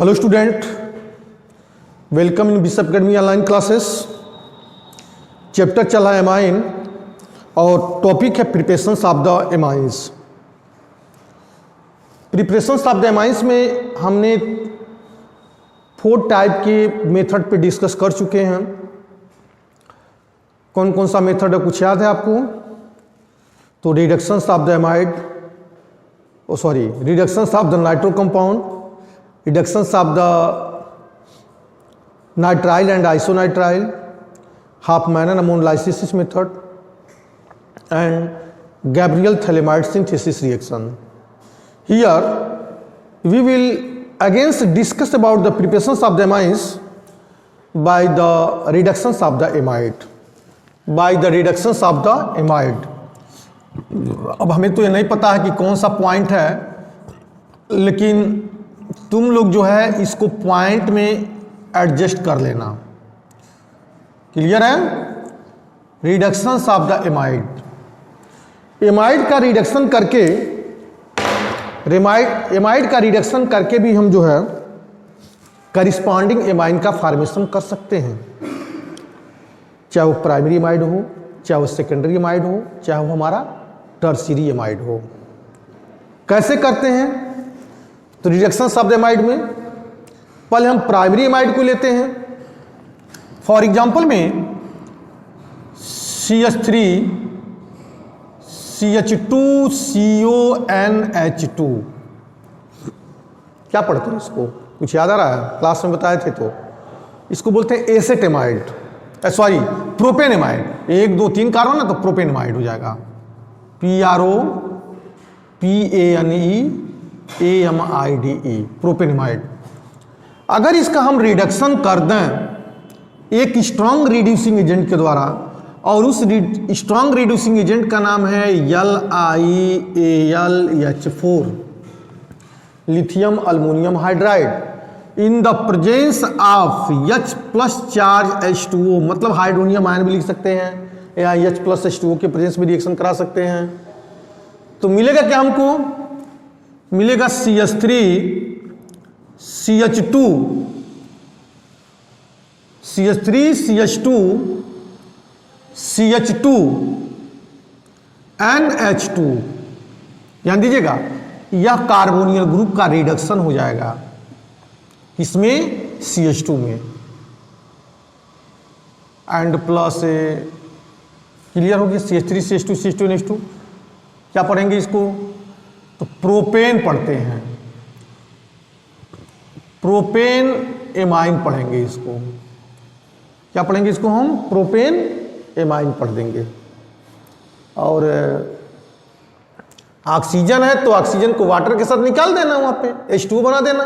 Hello student, welcome in bishop academy online classes. Chapter चला है amine और topic है preparations of the amines. Preparations of the amines में हमने 4 type के मेथड पे डिस्कस कर चुके हैं। कौन कौन सा मेथड है, कुछ याद है आपको? तो reductions of the amide, reductions of the nitro compound, reductions of the nitrile and isonitrile, Hofmann amine lysis method, and Gabriel Thalamide synthesis reaction. Here we will again discuss about the preparations of the amines by the reductions of the amide. अब हमें तो ये नहीं पता है कि कौन सा पॉइंट है, लेकिन तुम लोग जो है इसको पॉइंट में एडजस्ट कर लेना। क्लियर है? Reductions of the amide. Amide का रिडक्शन करके भी हम जो है करिस्पॉन्डिंग एमाइन का फॉर्मेशन कर सकते हैं, चाहे वो प्राइमरी एमाइड हो, चाहे वो सेकेंडरी एमाइड हो, चाहे वो हमारा टर्शियरी एमाइड हो। कैसे करते हैं? तो रिडक्शंस ऑफ द एमाइड में पहले हम प्राइमरी एमाइड को लेते हैं। फॉर एग्जांपल में CH3 CH2 CONH2, क्या पढ़ते हैं इसको? कुछ याद आ रहा है? क्लास में बताए थे। तो इसको बोलते हैं asset amide, propane amide. 1 2 3 carbon ना, तो प्रोपेन एमाइड हो जाएगा। PROPANE प्रोपेनमाइड। अगर इसका हम रिडक्शन कर दें एक स्ट्रॉन्ग रिड्यूसिंग एजेंट के द्वारा, और उस स्ट्रॉन्ग रिड्यूसिंग एजेंट का नाम है LiAlH4, lithium aluminium hydride, in the presence of H+ charge H2O, मतलब हाइड्रोनियम आयन भी लिख सकते हैं या H+ H2O के प्रेजेंस में रिएक्शन करा सकते हैं। तो मिलेगा क्या हमको? मिलेगा CH3 CH2 CH2 NH2। ध्यान दीजिएगा, यह कार्बोनियल ग्रुप का रिडक्शन हो जाएगा। किसमें? CH2 में। एंड प्लस क्लियर हो गया। CH3 CH2 CH2 NH2। क्या पढ़ेंगे इसको? तो प्रोपेन पढ़ते हैं, प्रोपेन एमाइन पढ़ेंगे इसको। क्या पढ़ेंगे इसको? हम प्रोपेन एमाइन पढ़ देंगे। और ऑक्सीजन है तो ऑक्सीजन को वाटर के साथ निकाल देना, वहां पे H2O बना देना।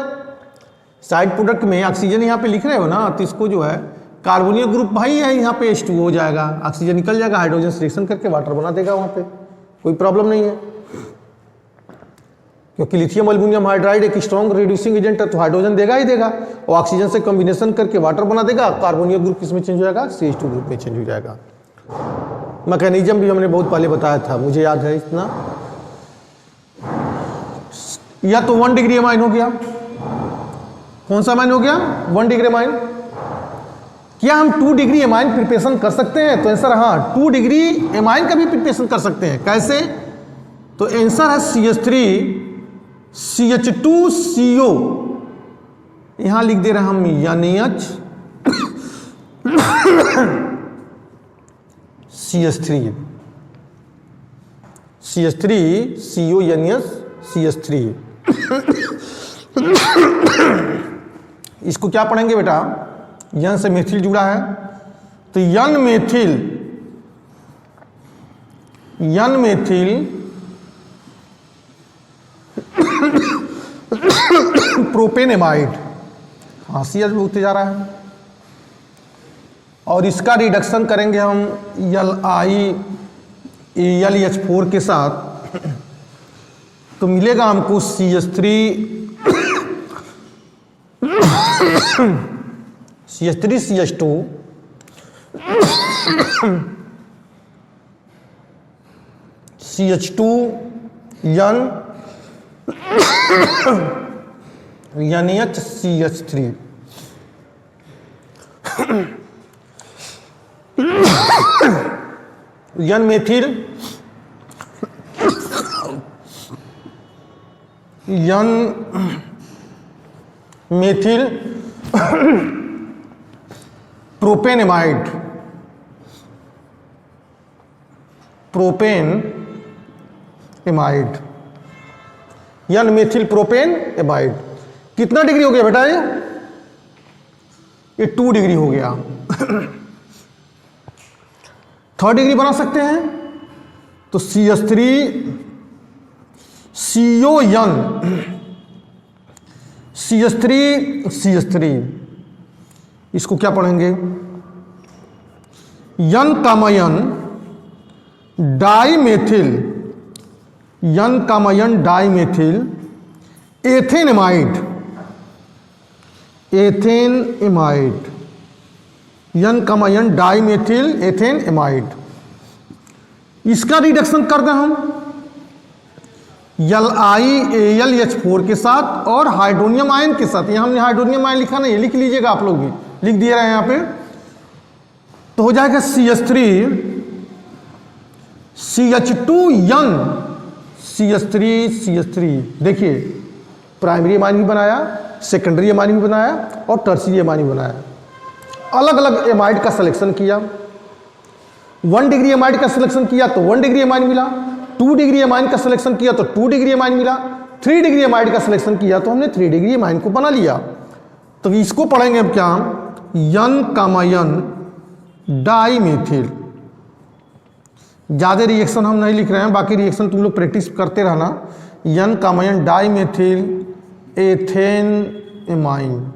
साइड प्रोडक्ट में ऑक्सीजन यहाँ पे लिख रहे हो ना, तो इसको जो है कार्बोनियल ग्रुप भाई है, यहाँ पे H2O हो जाएगा, ऑक्सीजन निकल जाएगा, हाइड्रोजन से रिएक्शन करके वाटर बना देगा वहां पे, कोई प्रॉब्लम नहीं है। क्योंकि लिथियम अल्मोनियम हाइड्राइड एक स्ट्रॉन्ग रिड्यूसिंग एजेंट है, तो हाइड्रोजन देगा ही देगा, और ऑक्सीजन से कॉम्बिनेशन करके वाटर बना देगा। कार्बोनियल ग्रुप किसमें चेंज हो जाएगा? CH2 ग्रुप में चेंज हो जाएगा। मैकेनिज्म भी हमने बहुत पहले बताया था, मुझे याद है इतना। या तो 1 डिग्री एमाइन हो गया। कौन सा एमाइन हो गया? 1 डिग्री एमाइन। क्या हम 2 डिग्री एमाइन प्रिपरेशन कर सकते हैं? तो आंसर हाँ, 2 डिग्री एमाइन का भी प्रिपरेशन कर सकते हैं। कैसे? तो आंसर है CH3 CH2CO, यहां लिख दे रहे हैं हम NH CH3 CO NH CH3। इसको क्या पढ़ेंगे बेटा? यन से मेथिल जुड़ा है, तो यन मेथिल प्रोपेन एमाइड। हाँ, CH होते जा रहा है। और इसका रिडक्शन करेंगे हम LiAlH4 के साथ, तो मिलेगा हमको CH3 CH2 CH2 N NHCH3 N methyl propanamide N methyl propanamide कितना डिग्री हो गया बेटा? ये 2 डिग्री हो गया। थर्ड डिग्री बना सकते हैं तो CH3 CON CH3 इसको क्या पढ़ेंगे? N dimethyl ethanamide N dimethyl ethanamide. इसका रिडक्शन कर दें हम LiAlH4 के साथ और हाइड्रोनियम आयन के साथ। यहां हमने हाइड्रोनियम आयन लिखा नहीं, लिख लीजिएगा आप लोग भी, लिख दिए रहे हैं यहां पे। तो हो जाएगा CH3 देखिए प्राइमरी अमाइन भी बनाया, सेकेंडरी अमाइन भी बनाया और टर्शियरी अमाइन भी बनाया। अलग अलग एमाइड का सिलेक्शन किया। 1 डिग्री एमाइड का सिलेक्शन किया तो 1 डिग्री एमाइन मिला, 2 डिग्री एमाइन का सिलेक्शन किया तो 2 डिग्री एमाइन मिला, 3 डिग्री एमाइड का सिलेक्शन किया तो हमने 3 डिग्री एमाइन को बना लिया। तो इसको पढ़ेंगे अब क्या? N dimethyl. ज़्यादा रिएक्शन हम नहीं लिख रहे हैं, बाकी रिएक्शन तुम लोग प्रैक्टिस करते रहना। N dimethyl ethanamine.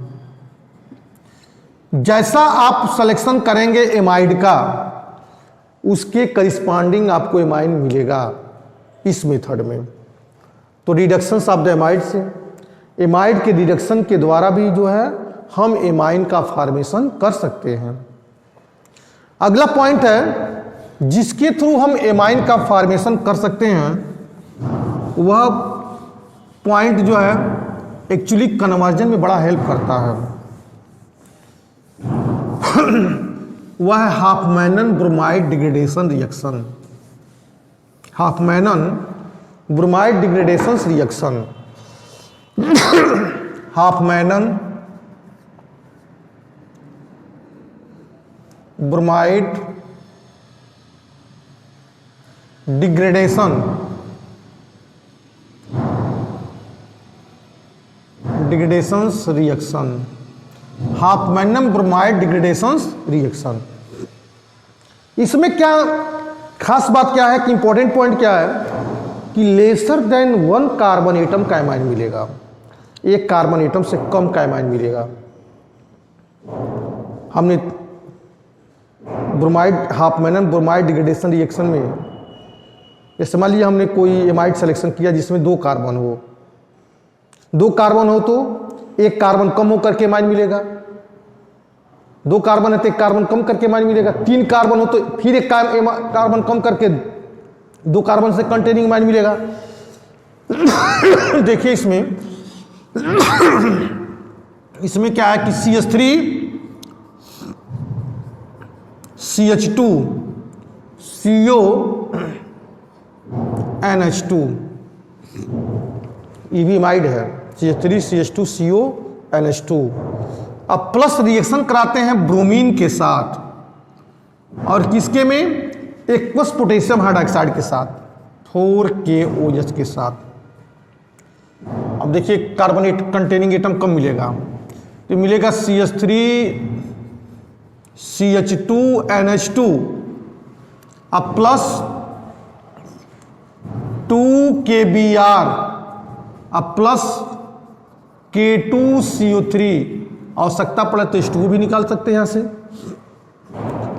जैसा आप सिलेक्शन करेंगे एमाइड का उसके करिस्पॉन्डिंग आपको एमाइन मिलेगा इस मेथड में। तो रिडक्शन ऑफ द एमाइड से, एमाइड के रिडक्शन के द्वारा भी जो है हम एमाइन का फॉर्मेशन कर सकते हैं। अगला पॉइंट है जिसके थ्रू हम एमाइन का फॉर्मेशन कर सकते हैं, वह पॉइंट जो है एक्चुअली कन्वर्जन में बड़ा हेल्प करता है। वह है Hofmann bromide degradation reaction. Hofmann bromide degradation reaction. Hofmann bromide degradation reaction. Hofmann bromide degradation reaction. इसमें क्या खास बात क्या है कि इंपॉर्टेंट पॉइंट क्या है कि लेसर देन 1 कार्बन एटम का एमाइन मिलेगा, 1 कार्बन एटम से कम का एमाइन मिलेगा। हमने ब्रोमाइड हाफमैनन ब्रोमाइड डिग्रेडेशन रिएक्शन में जैसे मान लिया हमने कोई एमाइड सिलेक्शन किया जिसमें 2 कार्बन हो, 2 कार्बन हो तो 1 कार्बन कम होकर के एमाइन मिलेगा, 2 कार्बन है तो 1 कार्बन कम करके एमाइन मिलेगा, 3 कार्बन हो तो फिर 1 कार्बन कम करके 2 कार्बन से कंटेनिंग एमाइन मिलेगा। देखिए इसमें क्या है कि CH3 CH2 CO NH2 ये भी एमाइड है। CH3 CH2 CO NH2। अब प्लस रिएक्शन कराते हैं ब्रोमीन के साथ और किसके में? एक्वस पोटेशियम हाइड्रोक्साइड के साथ 4KOH के साथ। अब देखिए कार्बोनेट कंटेनिंग एटम कम मिलेगा तो मिलेगा CH3 CH2 NH2 अब प्लस 2KBr अब प्लस K2CO3। आवश्यकता पड़े तो H2O भी निकाल सकते हैं यहाँ से।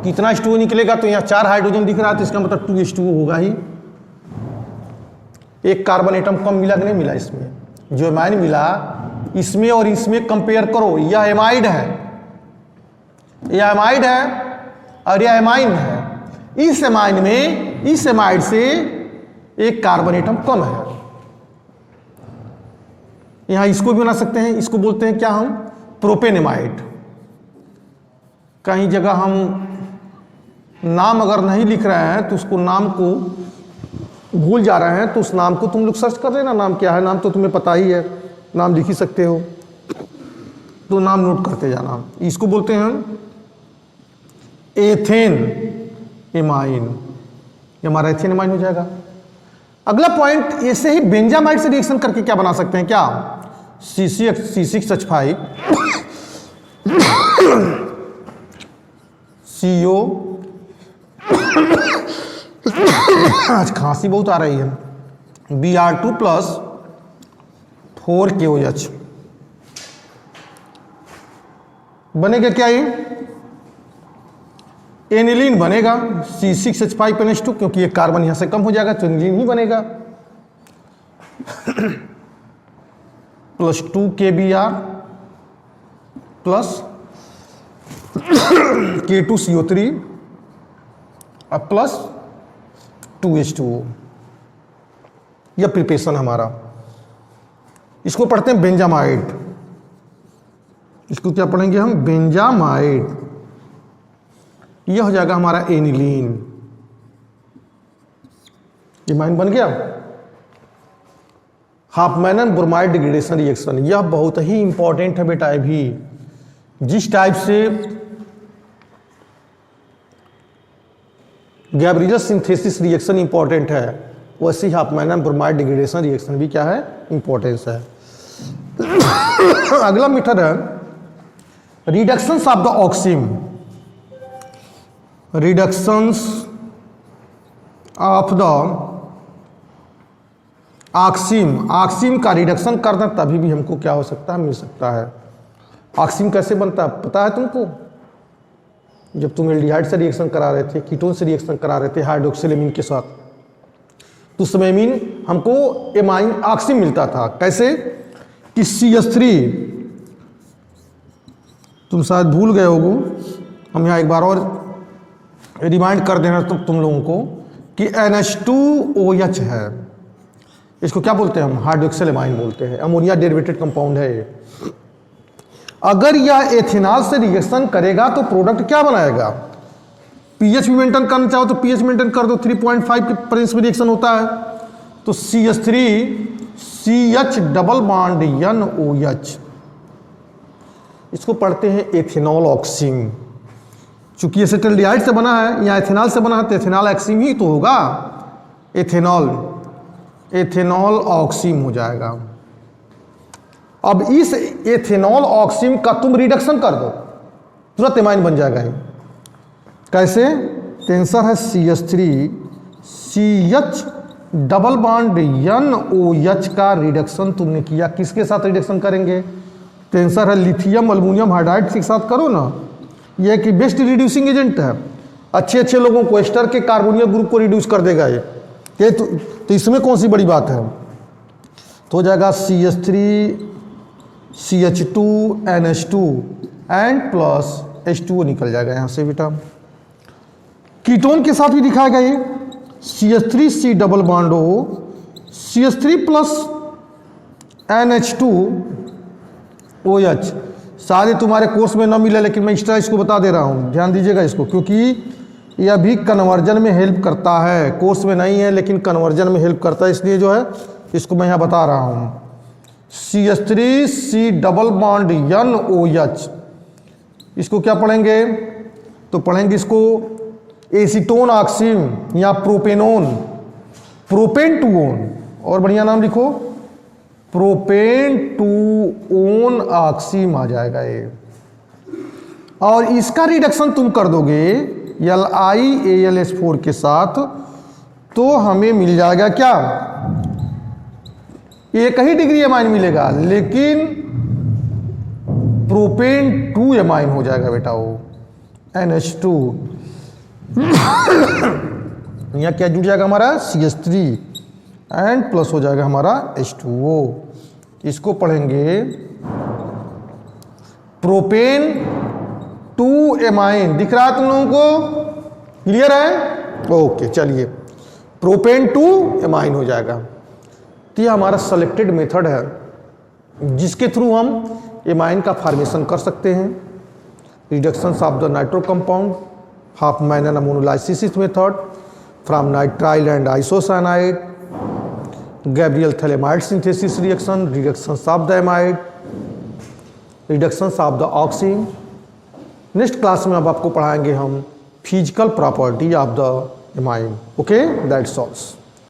कितना H2O निकलेगा? तो यहाँ 4 हाइड्रोजन दिख रहा है तो इसका मतलब 2H2O होगा ही। 1 कार्बन एटम कम मिला कि नहीं मिला? इसमें जो एमाइन मिला इसमें और इसमें कंपेयर करो। यह एमाइड है, यह एमाइड है और यह एमाइन है। इस एमाइन में इस एमाइड से 1 कार्बन एटम कम है, यहाँ इसको भी बना सकते हैं, इसको बोलते हैं क्या हम, प्रोपेनेमाइड। कहीं जगह हम नाम अगर नहीं लिख रहे हैं तो उसको नाम को भूल जा रहे हैं तो उस नाम को तुम लोग सर्च कर लेना, नाम क्या है, नाम तो तुम्हें पता ही है, नाम लिख ही सकते हो, तो नाम नोट करते जाना। इसको बोलते हैं एथेन एमाइन, ये हमारा एथेन एमाइन हो जाएगा। अगला पॉइंट, ऐसे ही बेंजामाइड से रिएक्शन करके क्या बना सकते हैं, क्या C6H5 CO, आज खांसी बहुत आ रही है, Br2 प्लस 4KOH बनेगा क्या, ये एनिलीन बनेगा C6H5NH2, क्योंकि ये कार्बन यहां से कम हो जाएगा तो एनिलीन ही बनेगा, प्लस 2KBr प्लस K2CO3 और प्लस 2H2O। यह प्रिपरेशन हमारा, इसको पढ़ते हैं बेंजामाइड। इसको क्या पढ़ेंगे हम, बेंजामाइड। यह हो जाएगा हमारा एनिलीन, ये माइन बन गया। हाफमैनन ब्रोमाइड डिग्रेडेशन रिएक्शन, यह बहुत ही इंपॉर्टेंट है बेटा। भी जिस टाइप से गैब्रियल सिंथेसिस रिएक्शन इंपॉर्टेंट है, वैसे ही हाफमैनन ब्रोमाइड डिग्रेडेशन रिएक्शन भी क्या है, इंपॉर्टेंस है। अगला मेथड है reductions of the oxime, reductions of the oxime. Oxime का रिडक्शन करना तभी भी हमको क्या हो सकता है, मिल सकता है। ऑक्सीम कैसे बनता है पता है तुमको, जब तुम एल्डिहाइड से रिएक्शन करा रहे थे, कीटोन से रिएक्शन करा रहे थे हाइड्रोक्सिलेमीन के साथ, तो उस समय एमीन हमको एमाइन ऑक्सीम मिलता था। कैसे कि CH3, तुम शायद भूल गए होगो, हम यहाँ एक बार और रिमाइंड कर देना तो तुम लोगों को कि NH2OH है, इसको क्या बोलते हैं हम, हाइड्रोक्सिलेमाइन बोलते हैं, अमोनिया डेरिवेटेड कंपाउंड है ये। अगर यह एथेनॉल से रिएक्शन करेगा तो प्रोडक्ट क्या बनाएगा, पीएच भी मेंटेन करना चाहो तो पीएच मेंटेन कर दो, 3.5 के प्रेशर में रिएक्शन होता है, तो CH3 CH double bond NOH, इसको पढ़ते हैं एथेनॉल ऑक्सीम। चूंकि एसिटाल्डिहाइड से बना है या एथेनॉल से बना है तो एथेनॉल ऑक्सीम ही तो होगा, एथेनॉल ऑक्सीम हो जाएगा। अब इस एथेनॉल ऑक्सीम का तुम रिडक्शन कर दो, तुरंत एमाइन बन जाएगा ये। कैसे, टेंसर है CH3 CH double bond NOH का रिडक्शन तुमने किया, किसके साथ रिडक्शन करेंगे, टेंसर है लिथियम एल्युमिनियम हाइड्राइड के साथ करो ना, यह कि बेस्ट रिड्यूसिंग एजेंट है, अच्छे लोगों को एस्टर के कार्बोनिल ग्रुप को रिड्यूस कर देगा ये तो इसमें कौन सी बड़ी बात है। तो हो जाएगा CH3 CH2 NH2 and plus H2O निकल जाएगा यहाँ से बेटा। कीटोन के साथ भी दिखाएगा ये, CH3 C double bond O, CH3 plus NH2OH। सारे तुम्हारे कोर्स में ना मिले, लेकिन मैं एक्स्ट्रा इसको बता दे रहा हूँ, ध्यान दीजिएगा इसको, क्योंकि यह भी कन्वर्जन में हेल्प करता है। कोर्स में नहीं है लेकिन कन्वर्जन में हेल्प करता है, इसलिए जो है इसको मैं यहाँ बता रहा हूँ। CH3 C double bond NOH, इसको क्या पढ़ेंगे, तो पढ़ेंगे इसको एसीटोन ऑक्सीम या प्रोपेनोन, प्रोपेन टू ओन, और बढ़िया नाम लिखो, प्रोपेन टू ओन ऑक्सीम आ जाएगा ये। और इसका रिडक्शन तुम कर दोगे LiAlS4 के साथ, तो हमें मिल जाएगा क्या, एक ही डिग्री एमाइन मिलेगा, लेकिन प्रोपेन 2 एमाइन हो जाएगा बेटा वो, NH2। यहाँ क्या जुड़ जाएगा हमारा CH3 एंड प्लस हो जाएगा हमारा H2O। इसको पढ़ेंगे प्रोपेन 2 एमाइन, दिख रहा है तुम लोगों को, क्लियर है, ओके। चलिए प्रोपेन 2 एमाइन हो जाएगा। तो ये हमारा सेलेक्टेड मेथड है जिसके थ्रू हम एमाइन का फॉर्मेशन कर सकते हैं। Reductions of the nitro compound half Menen ammonolysis method from nitrile and isocyanide, Gabriel phthalimide synthesis reaction, reductions of the amide, reductions of the oxygen. Next class में अब आपको पढ़ाएंगे हम physical property of the amine. Okay, that's all.